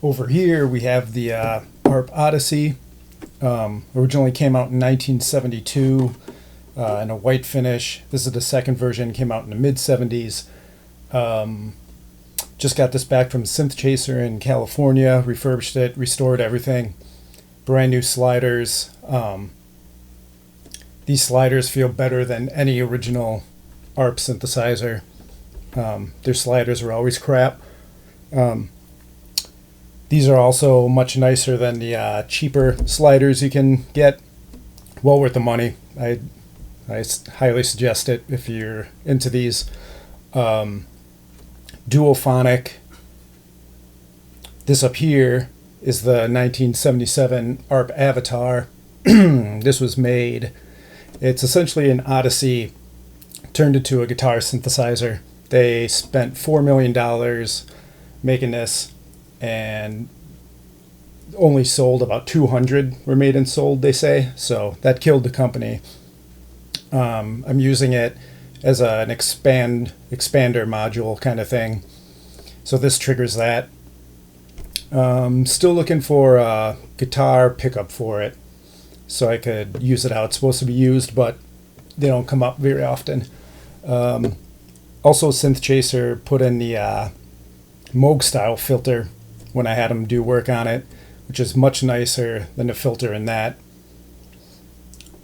over here we have the ARP Odyssey. Originally came out in 1972 in a white finish. This is the second version, came out in the mid-70s. Just got this back from Synth Chaser in California, refurbished it, restored everything. Brand new sliders. These sliders feel better than any original ARP synthesizer. Their sliders are always crap. These are also much nicer than the cheaper sliders you can get. Well worth the money. I highly suggest it if you're into these. Duophonic. This up here is the 1977 ARP Avatar. This was made. It's essentially an Odyssey turned into a guitar synthesizer. They spent $4 million making this, and only sold about 200 were made and sold, they say. So that killed the company. I'm using it as an expander module kind of thing. So this triggers that. Still looking for a guitar pickup for it so I could use it how it's supposed to be used, but they don't come up very often. Also, Synth Chaser put in the Moog style filter when I had them do work on it, which is much nicer than the filter in that.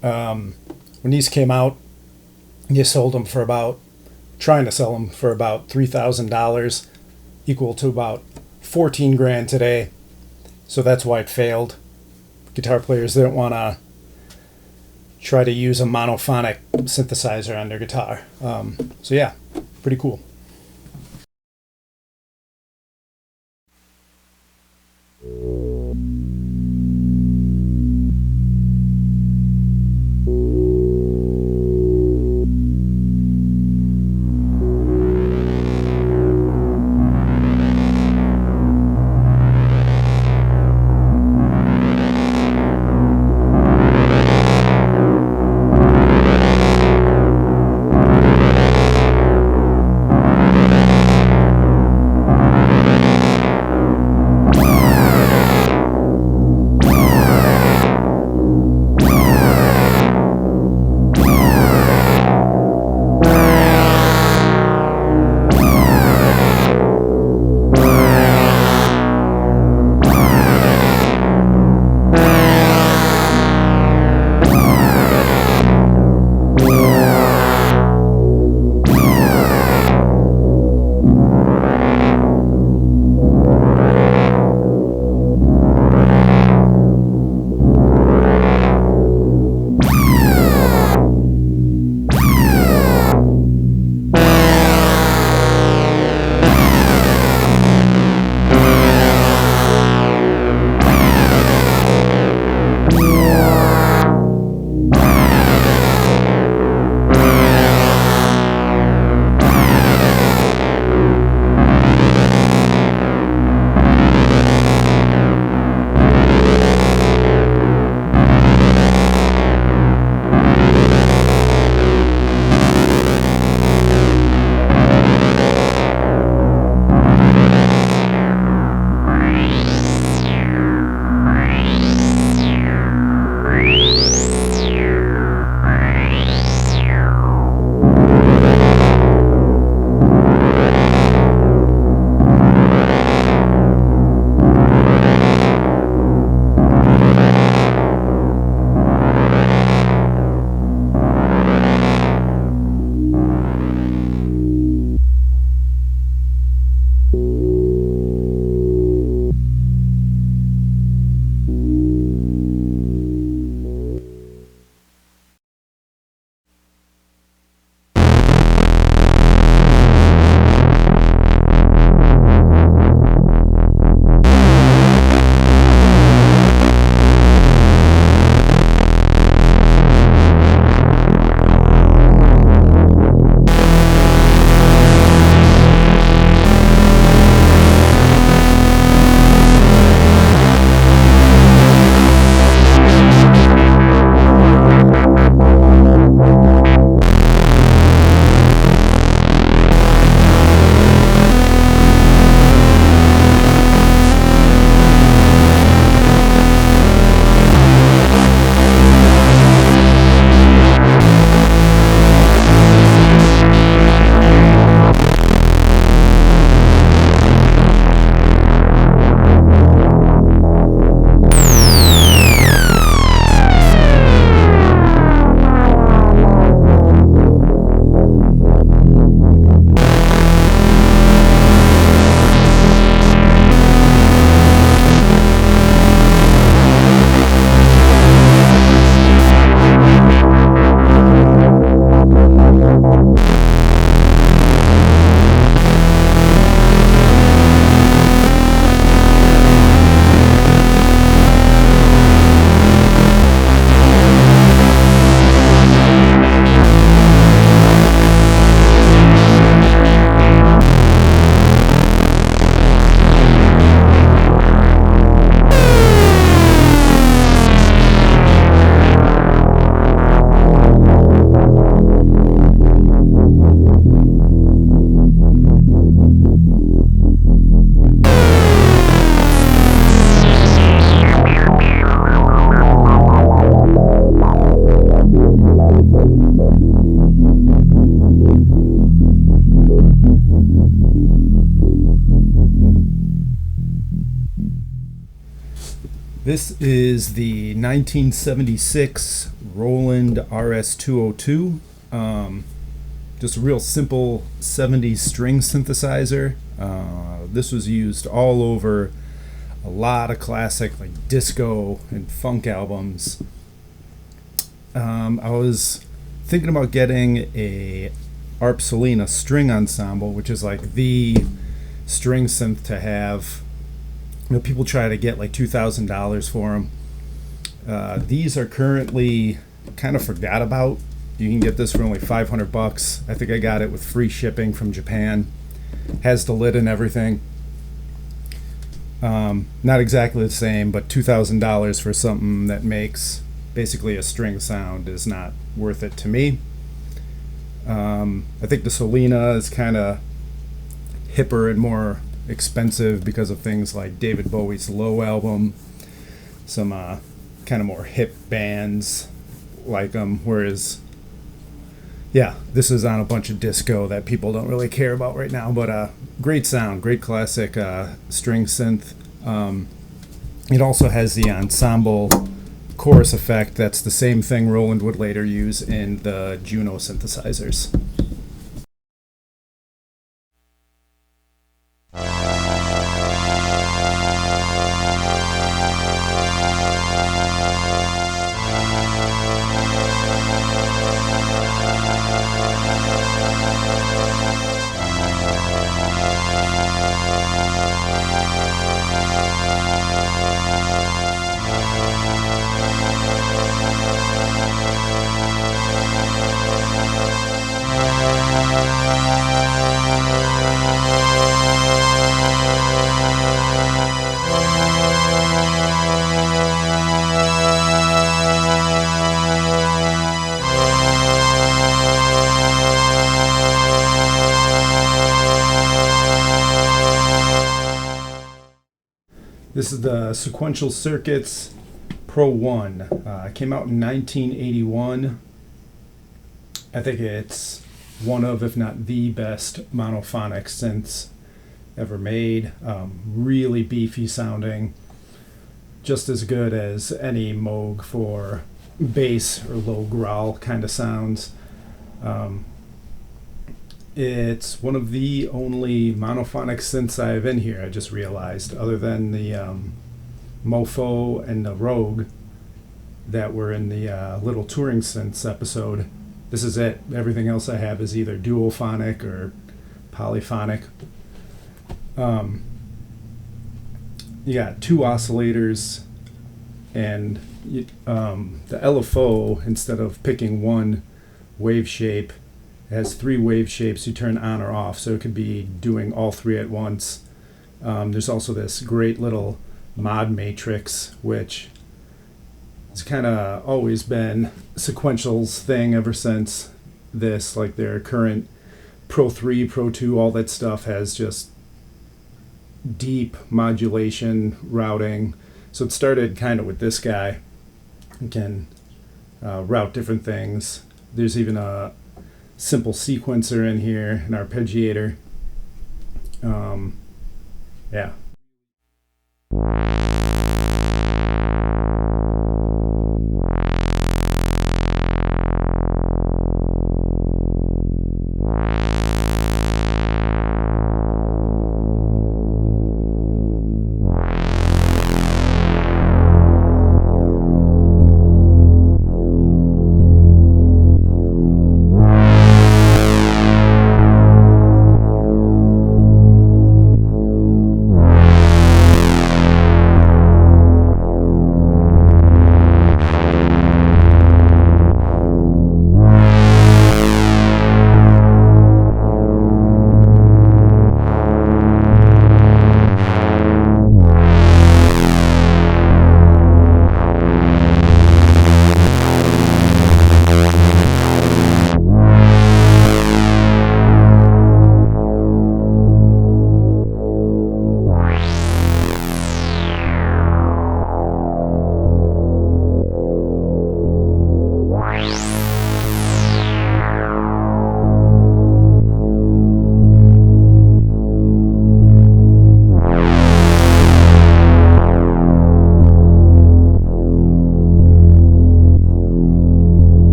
When these came out, they sold them for trying to sell them for about $3,000, equal to about 14 grand today. So that's why it failed. Guitar players didn't want to try to use a monophonic synthesizer on their guitar. So yeah, pretty cool. This is the 1976 Roland RS202. Just a real simple 70s string synthesizer. This was used all over a lot of classic like disco and funk albums. I was thinking about getting a ARP Selena string ensemble, which is like the string synth to have. You know, people try to get like $2,000 for them. These are currently kind of forgot about. You can get this for only $500. I think I got it with free shipping from Japan. Has the lid and everything. Not exactly the same, but $2,000 for something that makes basically a string sound is not worth it to me. I think the Selena is kind of hipper and more expensive because of things like David Bowie's Low album, some kind of more hip bands like them, whereas this is on a bunch of disco that people don't really care about right now, but great sound, great classic string synth. It also has the ensemble chorus effect. That's the same thing Roland would later use in the Juno synthesizers. This is the Sequential Circuits Pro One. Came out in 1981. I think it's one of, if not the best monophonic synths ever made. Really beefy sounding. Just as good as any Moog for bass or low growl kind of sounds. It's one of the only monophonic synths I have in here, I just realized, other than the Mofo and the Rogue that were in the Little Touring Synths episode. This is it. Everything else I have is either duophonic or polyphonic. You got two oscillators, and the LFO, instead of picking one wave shape, has three wave shapes you turn on or off, so it could be doing all three at once. There's also this great little mod matrix, which has kind of always been Sequential's thing ever since this. Like their current Pro 3, Pro 2, all that stuff has just deep modulation routing. So it started kind of with this guy. You can route different things. There's even a simple sequencer in here, an arpeggiator. Yeah.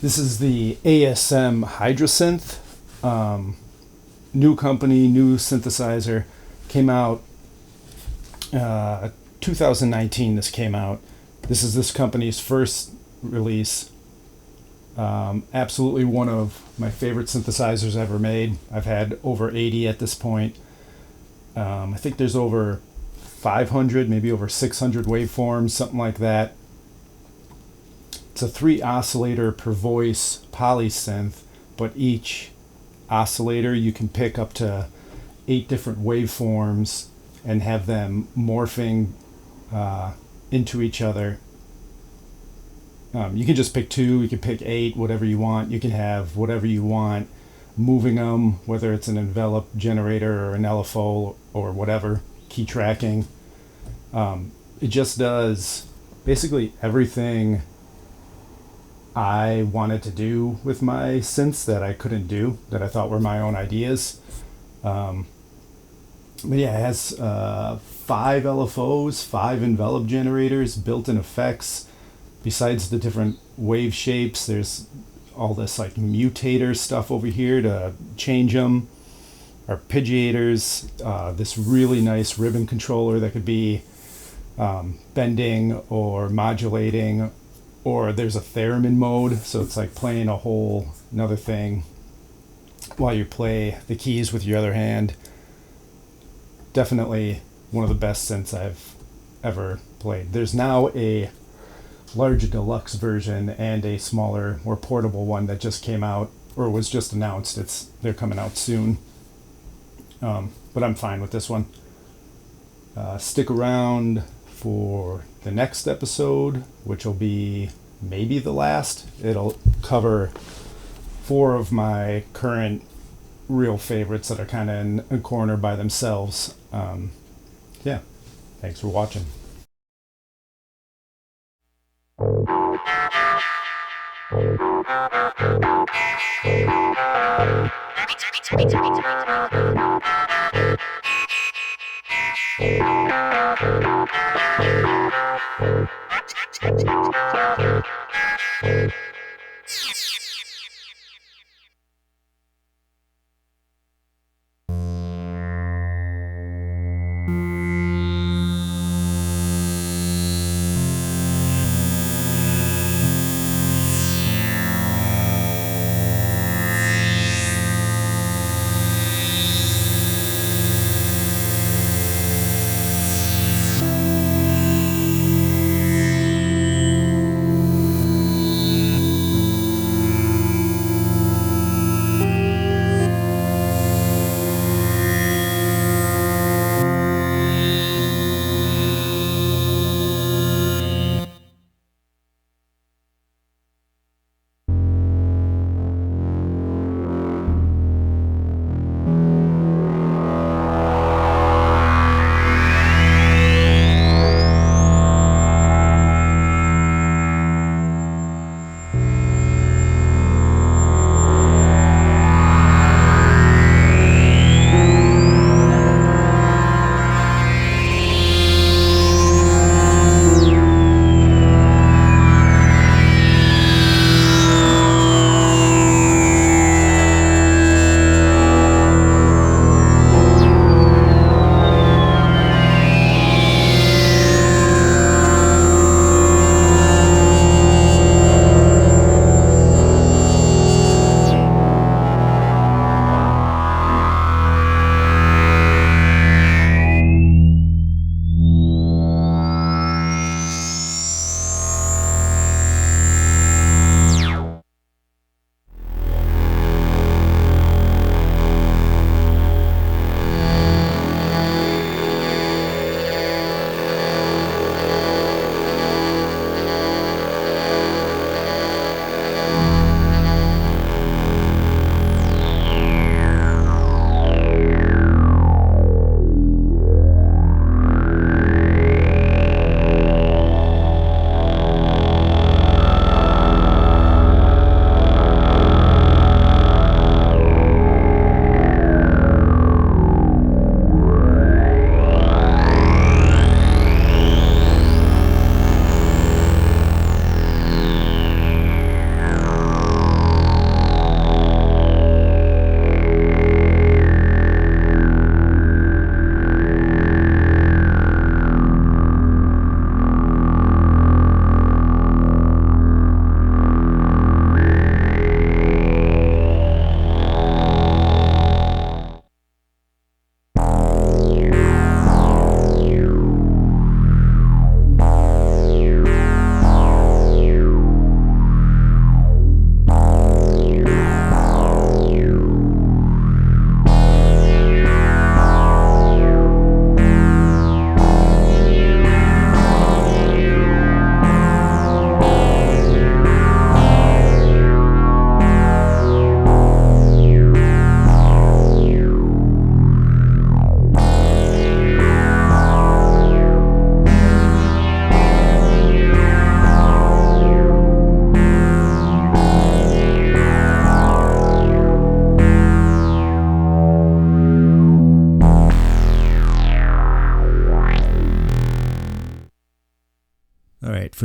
This is the ASM Hydrasynth. New company, new synthesizer. Came out 2019. This came out. This is this company's first release. Absolutely one of my favorite synthesizers ever made. I've had over 80 at this point. I think there's over 500, maybe over 600 waveforms, something like that. It's a 3 oscillator per voice polysynth, but each oscillator you can pick up to 8 different waveforms and have them morphing into each other. You can just pick 2, you can pick 8, whatever you want. You can have whatever you want, moving them, whether it's an envelope generator or an LFO or whatever, key tracking. It just does basically everything I wanted to do with my synths that I couldn't do, that I thought were my own ideas. But yeah, it has 5 LFOs, 5 envelope generators, built-in effects. Besides the different wave shapes, there's all this like mutator stuff over here to change them. Arpeggiators, this really nice ribbon controller that could be bending or modulating, or there's a theremin mode, so it's like playing a whole another thing while you play the keys with your other hand. Definitely one of the best synths I've ever played. There's now a large deluxe version and a smaller, more portable one that just came out, or was just announced. They're coming out soon. But I'm fine with this one. Stick around for the next episode, which will be maybe the last. It'll cover 4 of my current real favorites that are kind of in a corner by themselves. Yeah, thanks for watching.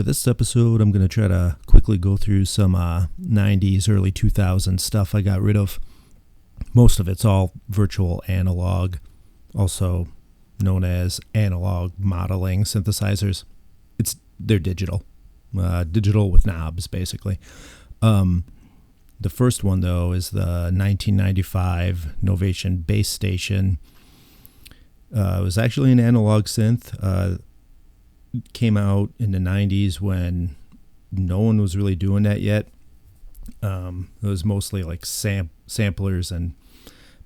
this episode, I'm going to try to quickly go through some 90s, early 2000s stuff I got rid of. Most of it's all virtual analog, also known as analog modeling synthesizers. They're digital. Digital with knobs, basically. The first one, though, is the 1995 Novation Bass Station. It was actually an analog synth. Came out in the 90s when no one was really doing that yet. It was mostly like samplers and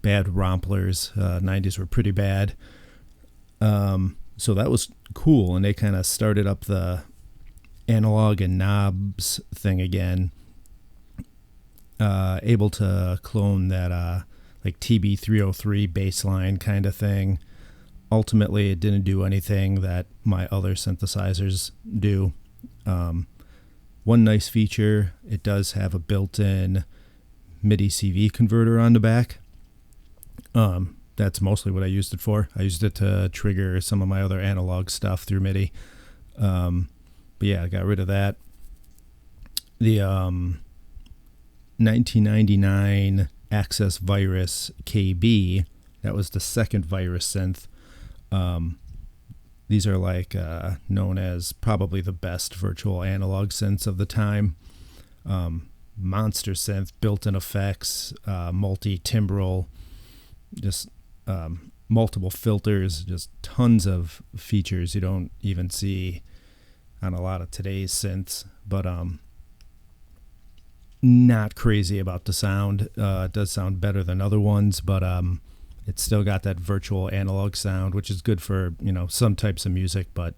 bad romplers. 90s were pretty bad. So that was cool, and they kind of started up the analog and knobs thing again. Able to clone that like TB303 bassline kind of thing. Ultimately, it didn't do anything that my other synthesizers do. One nice feature, it does have a built-in MIDI CV converter on the back. That's mostly what I used it for. I used it to trigger some of my other analog stuff through MIDI. But yeah, I got rid of that. The 1999 Access Virus KB, that was the second Virus synth. These are like known as probably the best virtual analog synths of the time. Monster synth, built-in effects, multi-timbral, just multiple filters, just tons of features you don't even see on a lot of today's synths, but not crazy about the sound. It does sound better than other ones, but it's still got that virtual analog sound, which is good for, some types of music, but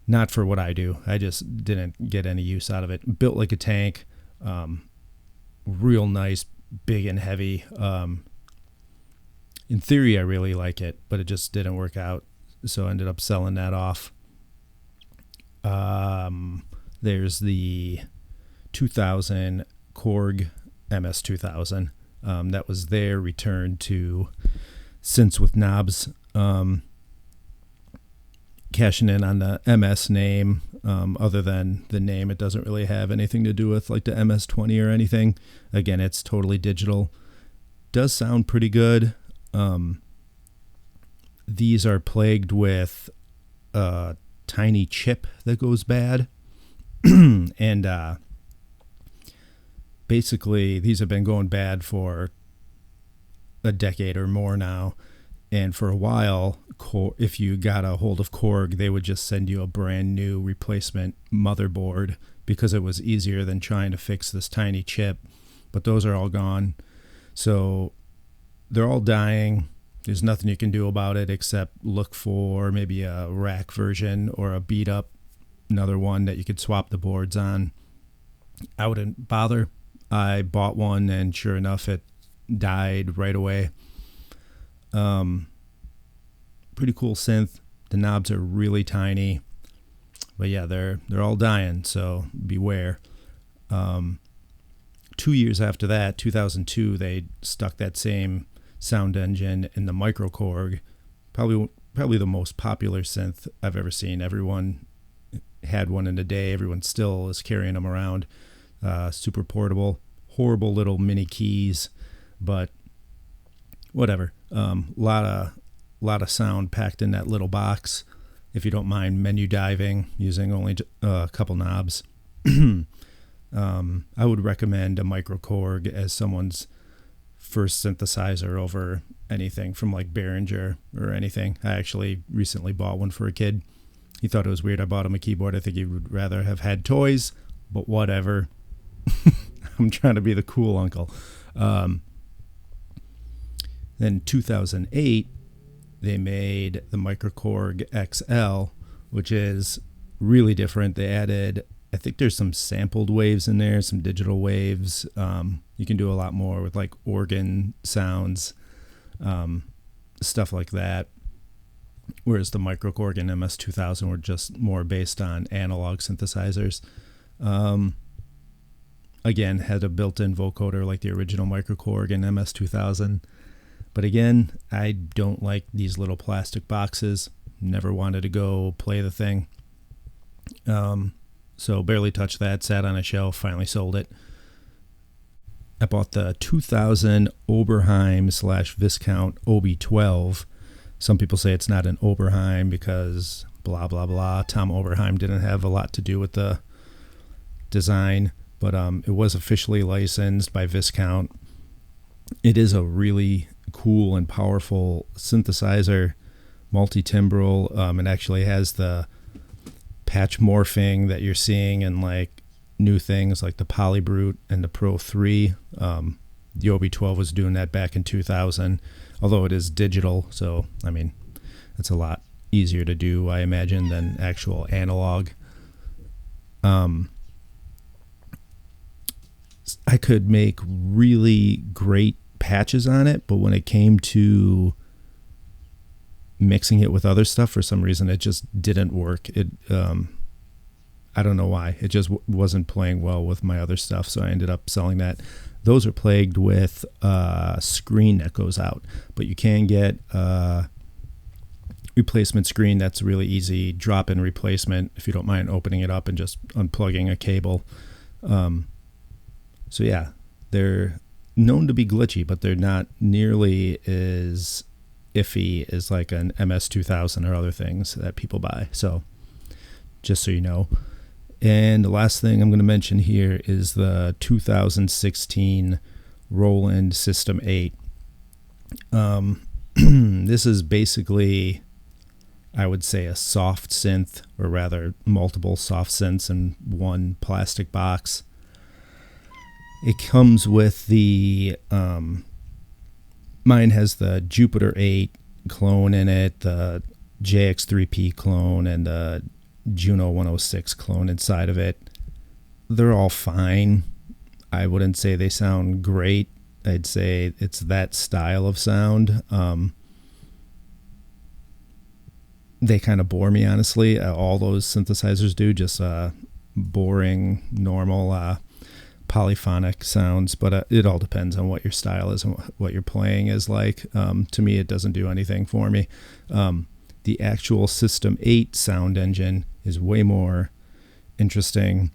not for what I do. I just didn't get any use out of it. Built like a tank, real nice, big and heavy. In theory, I really like it, but it just didn't work out, so I ended up selling that off. There's the 2000 Korg MS-2000. That was their return to synths with knobs, cashing in on the MS name. Other than the name, it doesn't really have anything to do with like the MS-20 or anything. Again, it's totally digital. Does sound pretty good. These are plagued with a tiny chip that goes bad. And basically, these have been going bad for a decade or more now. And for a while, if you got a hold of Korg, they would just send you a brand new replacement motherboard because it was easier than trying to fix this tiny chip. But those are all gone. So they're all dying. There's nothing you can do about it except look for maybe a rack version or a beat up, another one that you could swap the boards on. I wouldn't bother. I bought one, and sure enough, it died right away. Pretty cool synth. The knobs are really tiny, but yeah, they're all dying, so beware. 2 years after that, 2002, they stuck that same sound engine in the Micro Korg. Probably the most popular synth I've ever seen. Everyone had one in the day. Everyone still is carrying them around. Super portable, horrible little mini keys, but whatever. Lot of sound packed in that little box. If you don't mind menu diving using only a couple knobs, I would recommend a Micro Korg as someone's first synthesizer over anything from like Behringer or anything. I actually recently bought one for a kid. He thought it was weird I bought him a keyboard. I think he would rather have had toys, but whatever. I'm trying to be the cool uncle. Then 2008, they made the Micro Korg XL, which is really different. They added, I think there's some sampled waves in there, some digital waves. You can do a lot more with like organ sounds, stuff like that. Whereas the Micro Korg and MS-2000 were just more based on analog synthesizers. Again, had a built-in vocoder like the original Micro Korg and MS-2000. But again, I don't like these little plastic boxes. Never wanted to go play the thing. So barely touched that, sat on a shelf, finally sold it. I bought the 2000 Oberheim/Viscount OB12. Some people say it's not an Oberheim because blah, blah, blah. Tom Oberheim didn't have a lot to do with the design, but it was officially licensed by Viscount. It is a really cool and powerful synthesizer, multi-timbral. It actually has the patch morphing that you're seeing in like new things like the Polybrute and the Pro 3. The OB12 was doing that back in 2000, although it is digital. So, I mean, it's a lot easier to do, I imagine, than actual analog. I could make really great patches on it, but when it came to mixing it with other stuff, for some reason, it just didn't work. I don't know why. It just wasn't playing well with my other stuff, so I ended up selling that. Those are plagued with screen that goes out, but you can get replacement screen that's really easy, drop-in replacement if you don't mind opening it up and just unplugging a cable. So yeah, they're known to be glitchy, but they're not nearly as iffy as like an MS-2000 or other things that people buy. So just so you know. And the last thing I'm going to mention here is the 2016 Roland System 8. This is basically, I would say, a soft synth, or rather multiple soft synths in one plastic box. It comes with the, mine has the Jupiter 8 clone in it, the JX3P clone, and the Juno 106 clone inside of it. They're all fine. I wouldn't say they sound great. I'd say it's that style of sound. They kind of bore me, honestly. All those synthesizers do, just boring, normal polyphonic sounds, but it all depends on what your style is and what you're playing is like. To me, it doesn't do anything for me. The actual System 8 sound engine is way more interesting.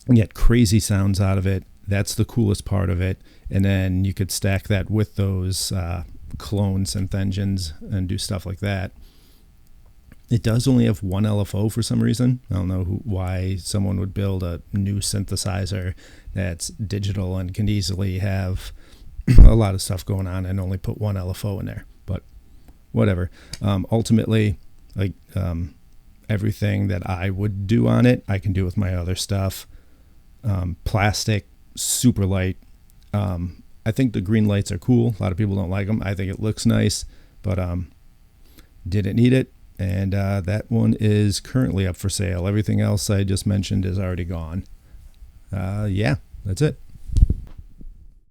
You get crazy sounds out of it. That's the coolest part of it. And then you could stack that with those clone synth engines and do stuff like that. It does only have one LFO for some reason. I don't know why someone would build a new synthesizer that's digital and can easily have a lot of stuff going on and only put one LFO in there. But whatever. Ultimately, like everything that I would do on it, I can do with my other stuff. Plastic, super light. I think the green lights are cool. A lot of people don't like them. I think it looks nice, but didn't need it. And that one is currently up for sale. Everything else I just mentioned is already gone. Yeah, that's it.